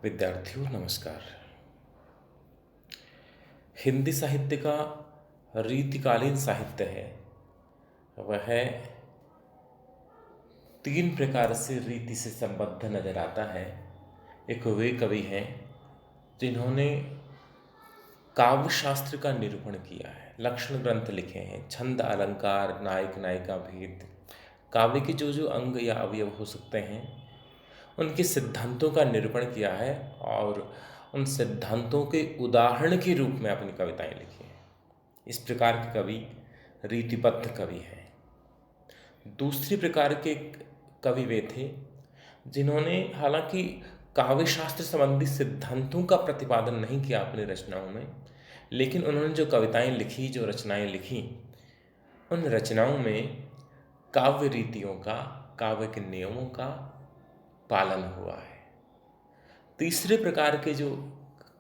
विद्यार्थियों नमस्कार। हिंदी साहित्य का रीतिकालीन साहित्य है वह तीन प्रकार से रीति से संबद्ध नजर आता है। एक वे कवि हैं जिन्होंने काव्य शास्त्र का निरूपण किया है, लक्षण ग्रंथ लिखे हैं, छंद अलंकार नायक नायिका भेद, काव्य के जो जो अंग या अवयव हो सकते हैं उनके सिद्धांतों का निरूपण किया है और उन सिद्धांतों के उदाहरण के रूप में अपनी कविताएं लिखी हैं। इस प्रकार के कवि रीतिबद्ध कवि हैं। दूसरी प्रकार के कवि वे थे जिन्होंने हालांकि काव्य शास्त्र संबंधी सिद्धांतों का प्रतिपादन नहीं किया अपनी रचनाओं में, लेकिन उन्होंने जो कविताएं लिखी, जो रचनाएं लिखी, उन रचनाओं में काव्य रीतियों का, काव्य के नियमों का पालन हुआ है। तीसरे प्रकार के जो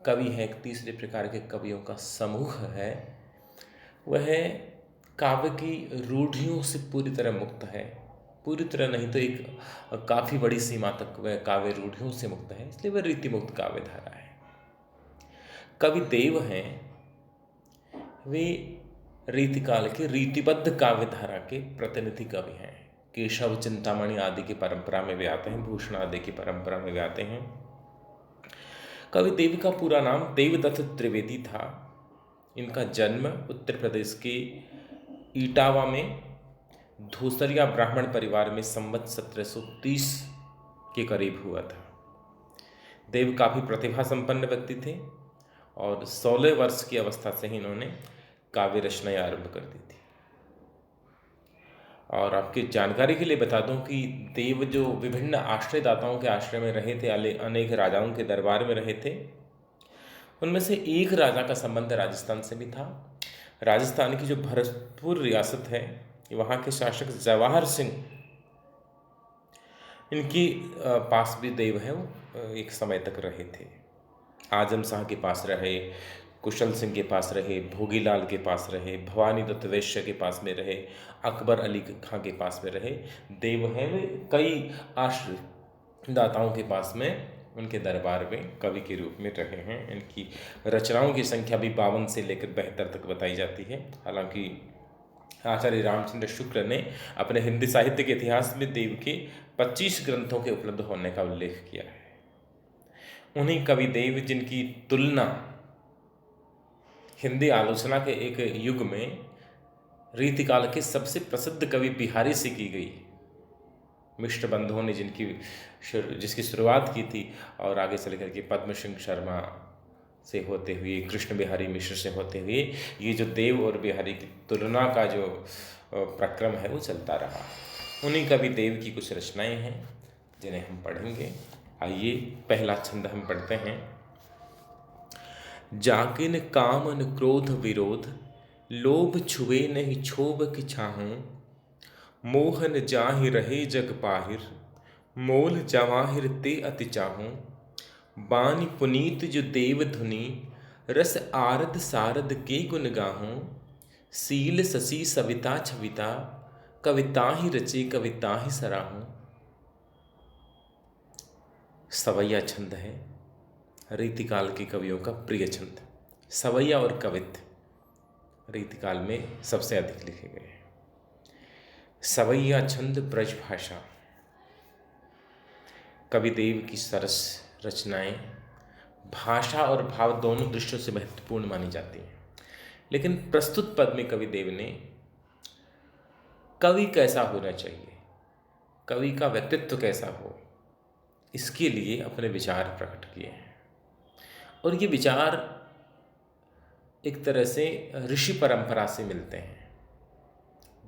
कवि हैं, तीसरे प्रकार के कवियों का समूह है, वह काव्य की रूढ़ियों से पूरी तरह मुक्त है। पूरी तरह नहीं तो एक काफ़ी बड़ी सीमा तक वह काव्य रूढ़ियों से मुक्त है, इसलिए वह रीति मुक्त काव्य धारा है। कवि देव हैं, वे रीतिकाल के रीतिबद्ध काव्य धारा के प्रतिनिधि कवि हैं। केशव चिंतामणि आदि की परंपरा में वे आते हैं, भूषण आदि की परंपरा में वे आते हैं। कवि देव का पूरा नाम देवदत्त त्रिवेदी था। इनका जन्म उत्तर प्रदेश के इटावा में धूसरिया ब्राह्मण परिवार में संवत 1730 के करीब हुआ था। देव काफ़ी प्रतिभा संपन्न व्यक्ति थे और 16 वर्ष की अवस्था से ही इन्होंने काव्य रचनाएं आरंभ कर दी थी। और आपकी जानकारी के लिए बता दूं कि देव जो विभिन्न आश्रयदाताओं के आश्रय में रहे थे, अनेक राजाओं के दरबार में रहे थे, उनमें से एक राजा का संबंध राजस्थान से भी था। राजस्थान की जो भरतपुर रियासत है, वहाँ के शासक जवाहर सिंह, इनकी पास भी देव हैं, वो एक समय तक रहे थे। आजम शाह के पास रहे, कुशल सिंह के पास रहे, भोगीलाल के पास रहे, भवानी दत्त वैश्य के पास में रहे, अकबर अली खां के पास में रहे। देव हैं वे कई आश्रयदाताओं के पास में, उनके दरबार में कवि के रूप में रहे हैं। इनकी रचनाओं की संख्या भी 52 से लेकर 72 तक बताई जाती है। हालांकि आचार्य रामचंद्र शुक्ल ने अपने हिंदी साहित्य के इतिहास में देव के 25 ग्रंथों के उपलब्ध होने का उल्लेख किया है। उन्हीं कवि देव जिनकी तुलना हिंदी आलोचना के एक युग में रीतिकाल के सबसे प्रसिद्ध कवि बिहारी से की गई। मिश्र बंधुओं ने जिसकी शुरुआत की थी और आगे चल करके पद्म सिंह शर्मा से होते हुए, कृष्ण बिहारी मिश्र से होते हुए, ये जो देव और बिहारी की तुलना का जो प्रक्रम है वो चलता रहा। उन्हीं कवि देव की कुछ रचनाएं हैं जिन्हें हम पढ़ेंगे। आइए पहला छंद हम पढ़ते हैं। जाकिन कामन क्रोध विरोध, लोभ छुए नहीं क्षोभ की छाहूं, मोहन जाहि रहे जग पाहिर, मोल जवाहिर ते अति चाहूं, बानी पुनीत जो देव धुनी, रस आरद सारद के गुण गाहूं, सील ससी सविता छविता, कविता ही रचे कविता ही सराहूं। सवैया छंद है, रीतिकाल के कवियों का प्रिय छंद। सवैया और कवित्व रीतिकाल में सबसे अधिक लिखे गए हैं। सवैया छंद ब्रज भाषा। कवि देव की सरस रचनाएं भाषा और भाव दोनों दृष्टियों से महत्वपूर्ण मानी जाती हैं। लेकिन प्रस्तुत पद में कवि देव ने कवि कैसा होना चाहिए, कवि का व्यक्तित्व कैसा हो, इसके लिए अपने विचार प्रकट किए हैं। और ये विचार एक तरह से ऋषि परंपरा से मिलते हैं।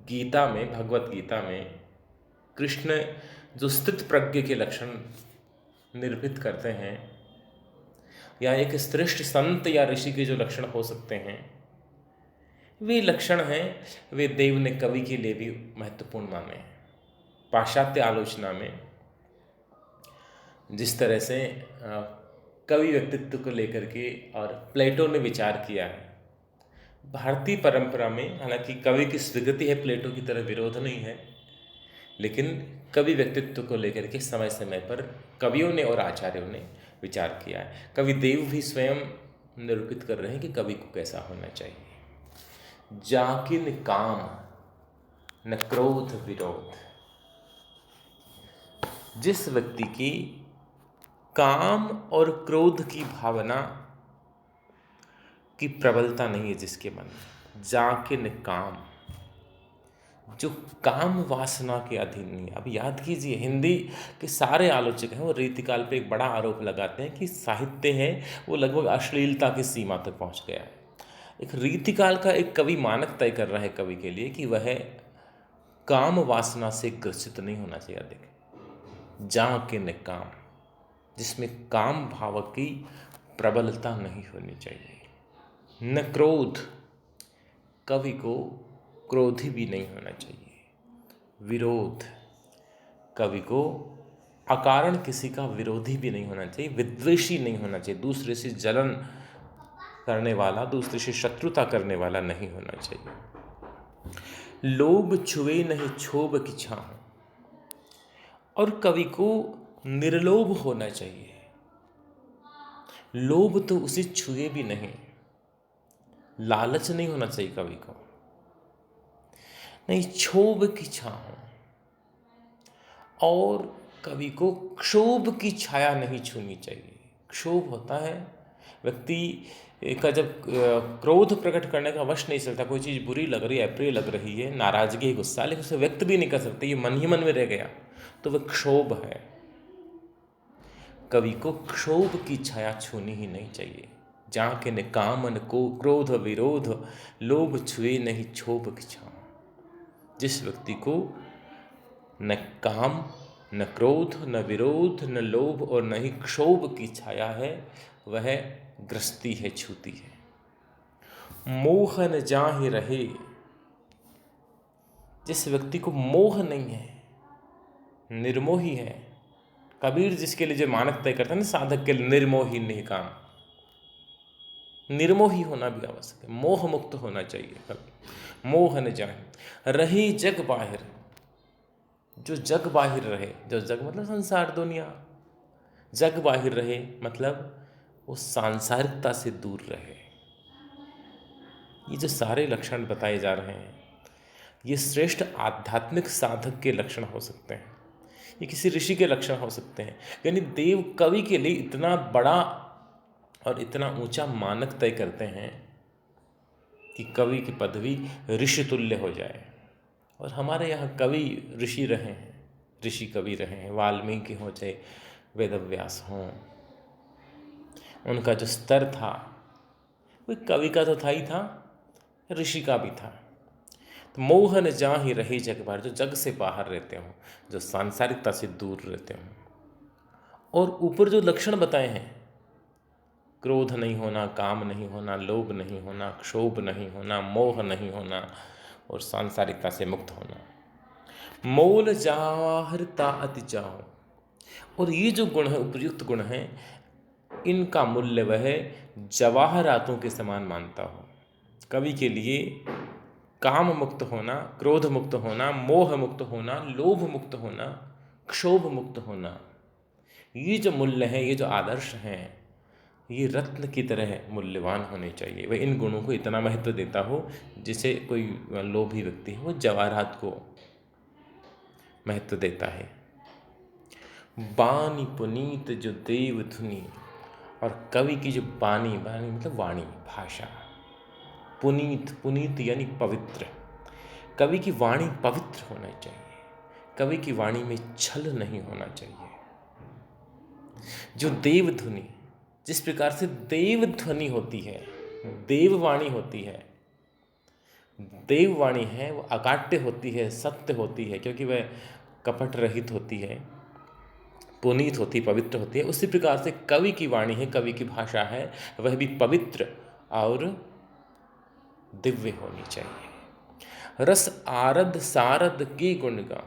गीता में, भगवत गीता में कृष्ण जो स्थित प्रज्ञ के लक्षण निरूपित करते हैं, या एक श्रेष्ठ संत या ऋषि के जो लक्षण हो सकते हैं, वे लक्षण हैं, वे देव ने कवि के लिए भी महत्वपूर्ण माने हैं। पाश्चात्य आलोचना में जिस तरह से कवि व्यक्तित्व को लेकर के और प्लेटो ने विचार किया है, भारतीय परंपरा में हालांकि कवि की स्वीकृति है, प्लेटो की तरह विरोध नहीं है, लेकिन कवि व्यक्तित्व को लेकर के समय समय पर कवियों ने और आचार्यों ने विचार किया है। कवि देव भी स्वयं निरूपित कर रहे हैं कि कवि को कैसा होना चाहिए। जाकिन काम न क्रोध विरोध, जिस व्यक्ति की काम और क्रोध की भावना की प्रबलता नहीं है जिसके मन में, जाकिन काम, जो काम वासना के अधीन नहीं है। अब याद कीजिए, हिंदी के सारे आलोचक हैं वो रीतिकाल पे एक बड़ा आरोप लगाते हैं कि साहित्य है वो लगभग अश्लीलता की सीमा तक पहुंच गया है। एक रीतिकाल का एक कवि मानक तय कर रहा है कवि के लिए कि वह काम वासना से ग्रसित नहीं होना चाहिए अधिक। जाकिन काम, जिसमें काम भाव की प्रबलता नहीं होनी चाहिए। न क्रोध, कवि को क्रोधी भी नहीं होना चाहिए। विरोध, कवि को अकारण किसी का विरोधी भी नहीं होना चाहिए, विद्वेषी नहीं होना चाहिए, दूसरे से जलन करने वाला, दूसरे से शत्रुता करने वाला नहीं होना चाहिए। लोभ छुए नहीं क्षोभ की छाँव, और कवि को निर्लोभ होना चाहिए। लोभ तो उसे छुए भी नहीं, लालच नहीं होना चाहिए कवि को, नहीं क्षोभ की छाँव, और कवि को क्षोभ की छाया नहीं छूनी चाहिए। क्षोभ होता है व्यक्ति का जब क्रोध प्रकट करने का वश नहीं चलता, कोई चीज़ बुरी लग रही है, अप्रिय लग रही है, नाराजगी, गुस्सा, लेकिन उसे व्यक्त भी नहीं कर सकते, ये मन ही मन में रह गया, तो वह क्षोभ है। कवि को क्षोभ की छाया छूनी ही नहीं चाहिए। जाकिन काम न को क्रोध विरोध, लोभ छुए नहीं क्षोभ की छाँव, जिस व्यक्ति को न काम न क्रोध न विरोध न लोभ और न ही क्षोभ की छाया है, वह ग्रस्ती है, छूती है। मोह न जाहि रहे, जिस व्यक्ति को मोह नहीं है, निर्मोही है। कबीर जिसके लिए जो मानक तय करता है ना साधक के लिए, निर्मोही निकाम, निर्मोही होना भी आवश्यक है, मोह मुक्त होना चाहिए कभी। मोह न जाहि रही जग बाहिर, जो जग बाहिर रहे, जो जग मतलब संसार दुनिया, जग बाहिर रहे मतलब वो सांसारिकता से दूर रहे। ये जो सारे लक्षण बताए जा रहे हैं ये श्रेष्ठ आध्यात्मिक साधक के लक्षण हो सकते हैं, ये किसी ऋषि के लक्षण हो सकते हैं। यानी देव कवि के लिए इतना बड़ा और इतना ऊंचा मानक तय करते हैं कि कवि की पदवी ऋषि तुल्य हो जाए। और हमारे यहाँ कवि ऋषि रहे हैं, ऋषि कवि रहे हैं, वाल्मीकि हों चाहे वेदव्यास हों, उनका जो स्तर था वो कवि का तो था ही था, ऋषि का भी था। तो मोह न जाहि रहे जग बाहर, जो जग से बाहर रहते हों, जो सांसारिकता से दूर रहते हों। और ऊपर जो लक्षण बताए हैं, क्रोध नहीं होना, काम नहीं होना, लोभ नहीं होना, क्षोभ नहीं होना, मोह नहीं होना और सांसारिकता से मुक्त होना। मोल जाहरता अति जाओ, और ये जो गुण है, उपयुक्त गुण हैं, इनका मूल्य वह जवाहरातों के समान मानता हो। कवि के लिए काम मुक्त होना, क्रोध मुक्त होना, मोह मुक्त होना, लोभ मुक्त होना, क्षोभ मुक्त होना, ये जो मूल्य हैं, ये जो आदर्श हैं, ये रत्न की तरह मूल्यवान होने चाहिए। वह इन गुणों को इतना महत्व देता हो जिसे कोई लोभी व्यक्ति है वो जवाहरात को महत्व देता है। बानी पुनीत जो देव धुनी, और कवि की जो बानी, बानी मतलब वाणी, भाषा, पुनीत, पुनीत यानी पवित्र, कवि की वाणी पवित्र होना चाहिए, कवि की वाणी में छल नहीं होना चाहिए। जो देवध्वनि, जिस प्रकार से देवध्वनि होती है, देववाणी होती है, देववाणी है वो अकाट्य होती है, सत्य होती है, क्योंकि वह कपट रहित होती है, पुनीत होती, पवित्र होती है। उसी प्रकार से कवि की वाणी है, कवि की भाषा है, वह भी पवित्र और दिव्य होनी चाहिए। रस आरद सारद के गुण गा,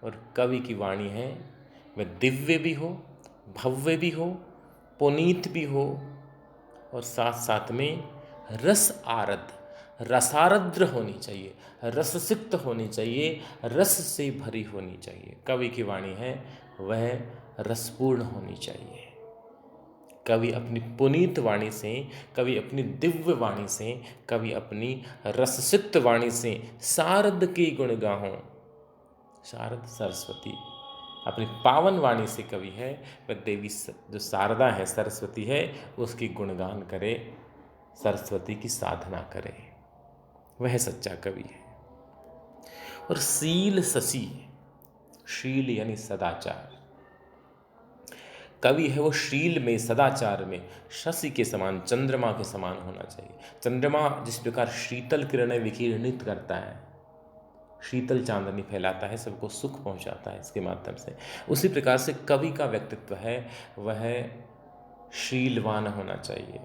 और कवि की वाणी है वह दिव्य भी हो, भव्य भी हो, पुनीत भी हो, और साथ साथ में रस आरद, रसारद्र होनी चाहिए, रससिक्त होनी चाहिए, रस से भरी होनी चाहिए। कवि की वाणी है वह रसपूर्ण होनी चाहिए। कवि अपनी पुनीत वाणी से, कवि अपनी दिव्य वाणी से, कवि अपनी रससिक्त वाणी से शारद के गुण गाहों। शारद सरस्वती अपनी पावन वाणी से कवि है, वह देवी जो शारदा है, सरस्वती है, उसकी गुणगान करे, सरस्वती की साधना करे, वह सच्चा कवि है। और शील शशि, शील यानी सदाचार, कवि है वो शील में, सदाचार में शशि के समान, चंद्रमा के समान होना चाहिए। चंद्रमा जिस प्रकार शीतल किरणें विकिरणित करता है, शीतल चांदनी फैलाता है, सबको सुख पहुंचाता है इसके माध्यम से, उसी प्रकार से कवि का व्यक्तित्व है वह शीलवान होना चाहिए।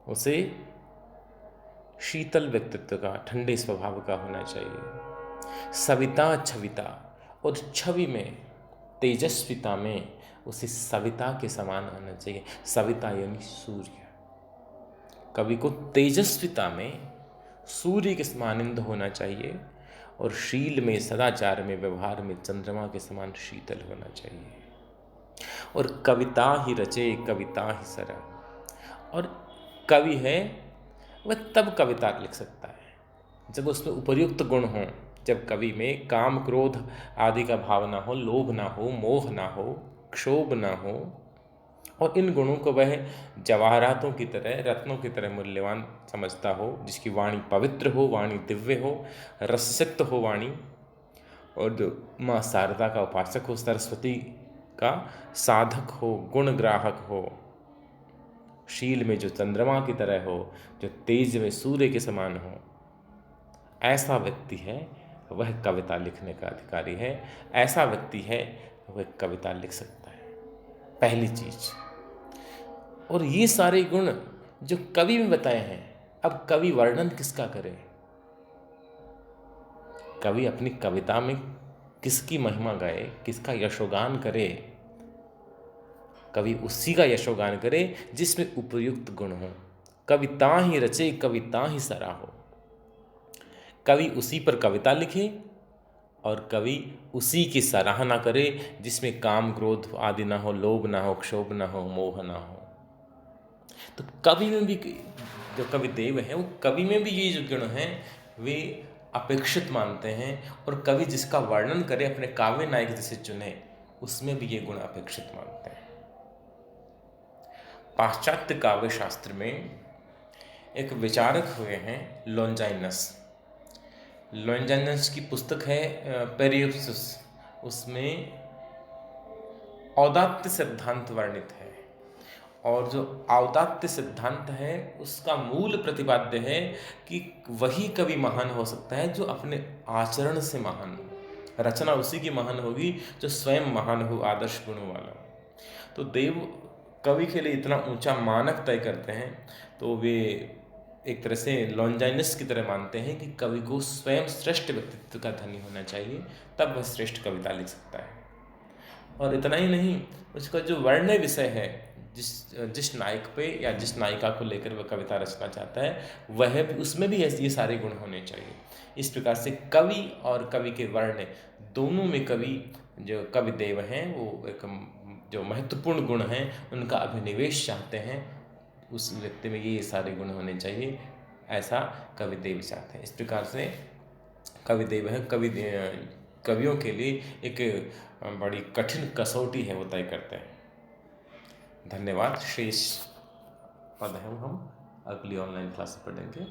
उसे शीतल व्यक्तित्व का, ठंडे स्वभाव का होना चाहिए। सविता छविता, और छवि में, तेजस्विता में उसे सविता के समान होना चाहिए। सविता यानी सूर्य, कवि को तेजस्विता में सूर्य के समानिंद होना चाहिए, और शील में, सदाचार में, व्यवहार में चंद्रमा के समान शीतल होना चाहिए। और कविता ही रचे कविता ही सरा, और कवि है वह तब कविता लिख सकता है जब उसमें उपर्युक्त गुण हों, जब कवि में काम क्रोध आदि का भाव ना हो, लोभ ना हो, मोह ना हो, क्षोभ ना हो, और इन गुणों को वह जवाहरातों की तरह, रत्नों की तरह मूल्यवान समझता हो, जिसकी वाणी पवित्र हो, वाणी दिव्य हो, रससिक्त हो वाणी, और जो माँ शारदा का उपासक हो, सरस्वती का साधक हो, गुण ग्राहक हो, शील में जो चंद्रमा की तरह हो, जो तेज में सूर्य के समान हो, ऐसा व्यक्ति है वह कविता लिखने का अधिकारी है। ऐसा व्यक्ति है वह कविता लिख सकता है, पहली चीज। और ये सारे गुण जो कवि में बताए हैं, अब कवि वर्णन किसका करे? कवि अपनी कविता में किसकी महिमा गाए, किसका यशोगान करे? कवि उसी का यशोगान करे जिसमें उपयुक्त गुण हो। कविता ही रचे कविता ही सराहो, कवि उसी पर कविता लिखे और कवि उसी की सराहना करे जिसमें काम क्रोध आदि ना हो, लोभ ना हो, क्षोभ ना हो, मोह ना हो। तो कवि में भी, जो कवि देव हैं, वो कवि में भी ये जो गुण हैं वे अपेक्षित मानते हैं, और कवि जिसका वर्णन करे, अपने काव्य नायक जिसे चुने, उसमें भी ये गुण अपेक्षित मानते हैं। पाश्चात्य काव्य शास्त्र में एक विचारक हुए हैं लॉन्जाइनस। लॉन्जाइनस की पुस्तक है पेरिप्लस, उसमें औदात्य सिद्धांत वर्णित है, और जो औदात्य सिद्धांत है उसका मूल प्रतिपाद्य है कि वही कवि महान हो सकता है जो अपने आचरण से महान हो। रचना उसी की महान होगी जो स्वयं महान हो, आदर्श गुणों वाला। तो देव कवि के लिए इतना ऊंचा मानक तय करते हैं, तो वे एक तरह से लॉन्जाइनस की तरह मानते हैं कि कवि को स्वयं श्रेष्ठ व्यक्तित्व का धनी होना चाहिए, तब वह श्रेष्ठ कविता लिख सकता है। और इतना ही नहीं, उसका जो वर्ण्य विषय है, जिस नायक पे या जिस नायिका को लेकर वह कविता रचना चाहता है, वह भी, उसमें भी ऐसे ये सारे गुण होने चाहिए। इस प्रकार से कवि और कवि के वर्ण दोनों में कवि, जो कवि देव हैं, वो एक जो महत्वपूर्ण गुण हैं उनका अभिनिवेश चाहते हैं, उस व्यक्ति में ये सारे गुण होने चाहिए, ऐसा कवि देव चाहते हैं। इस प्रकार से कवि देव है, कवियों के लिए एक बड़ी कठिन कसौटी है, वो तय करते हैं। धन्यवाद। शेष पद हम अगली ऑनलाइन क्लास में पढ़ेंगे।